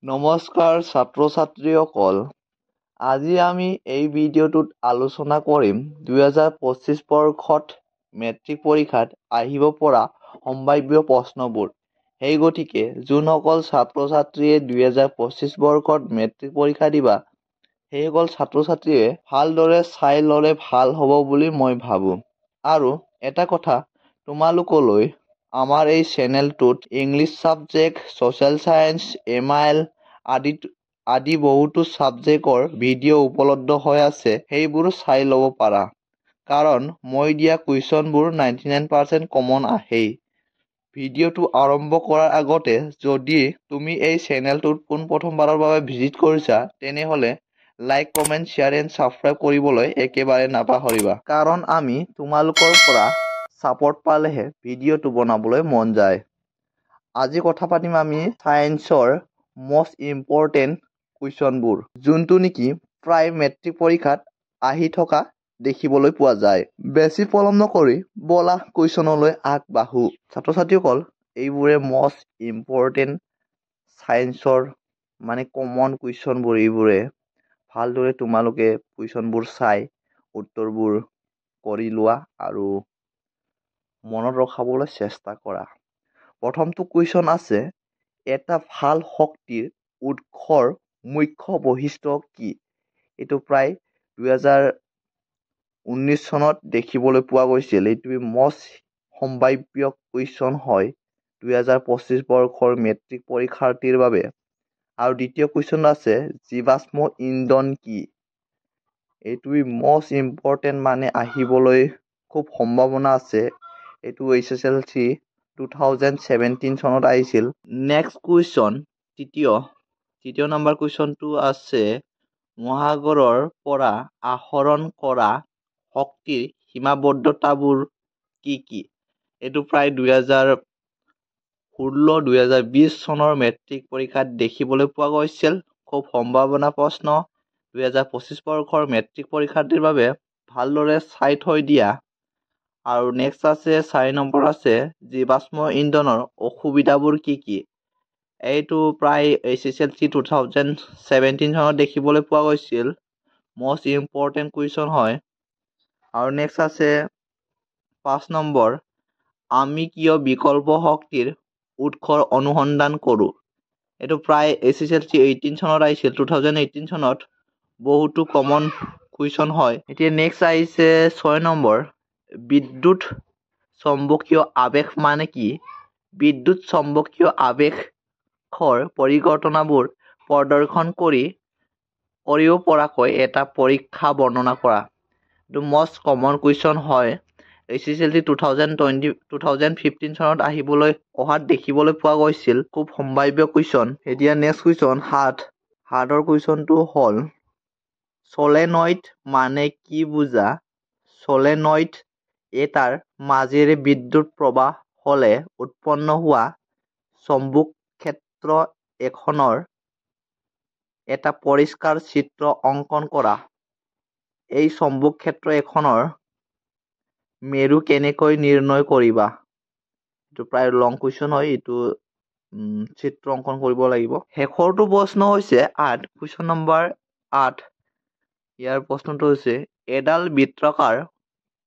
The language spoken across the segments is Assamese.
নমস্কাৰ ছাত্ৰ ছাত্ৰীসকল, আজি আমি এই ভিডিঅ'টোত আলোচনা কৰিম 2025 বৰ্ষত মেট্ৰিক পৰীক্ষাত আহিব পৰা সম্ভাৱ্য প্ৰশ্নবোৰ। সেই গতিকে যোনসকল ছাত্ৰ ছাত্ৰীয়ে 2025 বৰ্ষত মেট্ৰিক পৰীক্ষা দিবা, সেইসকল ছাত্ৰ ছাত্ৰীয়ে ভালদৰে চাই ল'লে ভাল হ'ব বুলি মই ভাবোঁ। আৰু এটা কথা তোমালোকলৈ, আমাৰ এই চেনেলটোত English subject, social science, MIL আদি বহুতো ছাবজেক্টৰ ভিডিঅ' উপলব্ধ হৈ আছে, সেইবোৰ চাই ল'ব পাৰা। কাৰণ মই দিয়া কুৱেশ্যনবোৰ 99% কমন আহেই। ভিডিঅ'টো আৰম্ভ কৰাৰ আগতে যদি তুমি এই চেনেলটোত পোনপ্ৰথমবাৰৰ বাবে ভিজিট কৰিছা, তেনেহ'লে like, comment, share and subscribe কৰিবলৈ একেবাৰে নাপাহৰিবা। কাৰণ আমি তোমালোকৰ পৰা ছাপোৰ্ট পালেহে ভিডিঅ'টো বনাবলৈ মন যায়। আজি কথা পাতিম আমি ছায়েন্সৰ মষ্ট ইম্পৰ্টেণ্ট কুৱেশ্যনবোৰ, যোনটো নেকি প্ৰায় মেট্ৰিক পৰীক্ষাত আহি থকা দেখিবলৈ পোৱা যায়। বেছি পলম নকৰি ব'লা কুৱেশ্যনলৈ আগবাঢ়ো। ছাত্ৰ ছাত্ৰীসকল, এইবোৰে মষ্ট ইম্পৰ্টেণ্ট ছায়েন্সৰ কমন কুৱেশ্যনবোৰ। এইবোৰে ভালদৰে তোমালোকে কুৱেশ্যনবোৰ চাই উত্তৰবোৰ কৰি লোৱা আৰু মনত ৰখাবলৈ চেষ্টা কৰা। প্ৰথমটো কুৱেশ্যন আছে, এটা ভাল শক্তিৰ উৎসৰ মুখ্য বৈশিষ্ট্য কি? এইটো প্ৰায় 2019 চনত দেখিবলৈ পোৱা গৈছিল। এইটো মষ্ট সম্ভাৱ্য কুৱেশ্যন হয় 2025 বৰ্ষৰ মেট্ৰিক পৰীক্ষাৰ্থীৰ বাবে। আৰু দ্বিতীয় কুৱেশ্যন আছে, জীৱাশ্ম ইন্ধন কি? এইটো মষ্ট ইম্পৰ্টেণ্ট, আহিবলৈ খুব সম্ভাৱনা আছে। এইটো SSLC 2017 চনত আহিছিল। নেক্সট কুৱেশ্যন, তৃতীয় নম্বৰ কুৱেশ্যনটো আছে, মহাসাগৰৰ পৰা আহৰণ কৰা শক্তিৰ সীমাবদ্ধতাবোৰ কি কি? এইটো প্ৰায় 2016-2020 চনৰ মেট্ৰিক পৰীক্ষাত দেখিবলৈ পোৱা গৈছিল। খুব সম্ভাৱনা প্ৰশ্ন 2025 বৰ্ষৰ মেট্ৰিক পৰীক্ষাৰ্থীৰ বাবে ভালদৰে চাই থৈ দিয়া। আৰু নেক্সট আছে 4 নম্বৰ আছে, জীৱাশ্ম ইন্ধনৰ অসুবিধাবোৰ কি কি? এইটো প্ৰায় SSLC 2017 চনত দেখিবলৈ পোৱা গৈছিল। মষ্ট ইম্পৰ্টেণ্ট কুৱেশ্যন হয়। আৰু নেক্সট আছে 5 নম্বৰ, আমি কিয় বিকল্প শক্তিৰ উৎসৰ অনুসন্ধান কৰোঁ? এইটো প্ৰায় SSLC 18 চনত আহিছিল। 2018 চনত বহুতো কমন কুৱেশ্যন হয়। এতিয়া নেক্সট আহিছে 6 নম্বৰ, বিদ্যুৎ চৌম্বকীয় আৱেশ মানে কি? বিদ্যুৎ চৌম্বকীয় আৱেশৰ পৰিঘটনাবোৰ প্ৰদৰ্শন কৰিব পৰাকৈ এটা পৰীক্ষা বৰ্ণনা কৰা। এইটো মষ্ট কমন কুৱেশ্যন হয়। SSLC 2015 চনত অহাত দেখিবলৈ পোৱা গৈছিল। খুব সম্ভাৱ্য কুৱেশ্যন। এতিয়া নেক্সট কুৱেশ্যন 7ৰ কুৱেশ্যনটো হ'ল, ছলেনয়েড মানে কি বুজা? ছলেনয়েড এটাৰ মাজেৰে বিদ্যুৎ প্ৰবাহ হ'লে উৎপন্ন হোৱা চৌম্বক ক্ষেত্ৰ এখনৰ এটা পৰিষ্কাৰ চিত্ৰ অংকন কৰা। এই চৌম্বক ক্ষেত্ৰ এখনৰ মেৰু কেনেকৈ নিৰ্ণয় কৰিবা? এইটো প্ৰায় লং কুৱেশ্যন হয়। এইটো চিত্ৰ অংকন কৰিব লাগিব। শেষৰটো প্ৰশ্ন হৈছে 8, কুৱেশ্যন নম্বৰ 8। ইয়াৰ প্ৰশ্নটো হৈছে, এডাল বৃত্তাকাৰ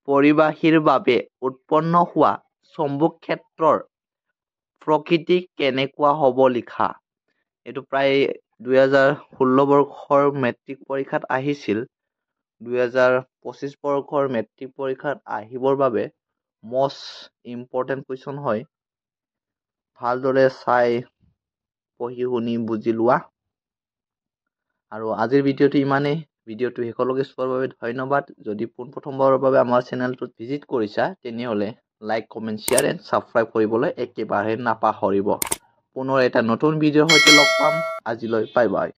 পৰিবাহীৰ বাবে উৎপন্ন হোৱা চৌম্বক ক্ষেত্ৰৰ প্ৰকৃতি কেনেকুৱা হ'ব লিখা। এইটো প্ৰায় 2016 বৰ্ষৰ মেট্ৰিক পৰীক্ষাত আহিছিল। 2025 বৰ্ষৰ মেট্ৰিক পৰীক্ষাত আহিবৰ বাবে মষ্ট ইম্পৰ্টেণ্ট কুৱেশ্যন হয়। ভালদৰে চাই পঢ়ি শুনি বুজি লোৱা। আৰু আজিৰ ভিডিঅ'টো ইমানেই। ভিডিঅ'টো শেষলৈকে চোৱাৰ বাবে ধন্যবাদ। যদি পোনপ্ৰথমবাৰৰ বাবে আমাৰ চেনেলটোত ভিজিট কৰিছা, তেনেহ'লে like, comment, share and subscribe কৰিবলৈ একেবাৰে নাপাহৰিব। পুনৰ এটা নতুন ভিডিঅ'ৰ সৈতে লগ পাম। আজিলৈ বাই বাই।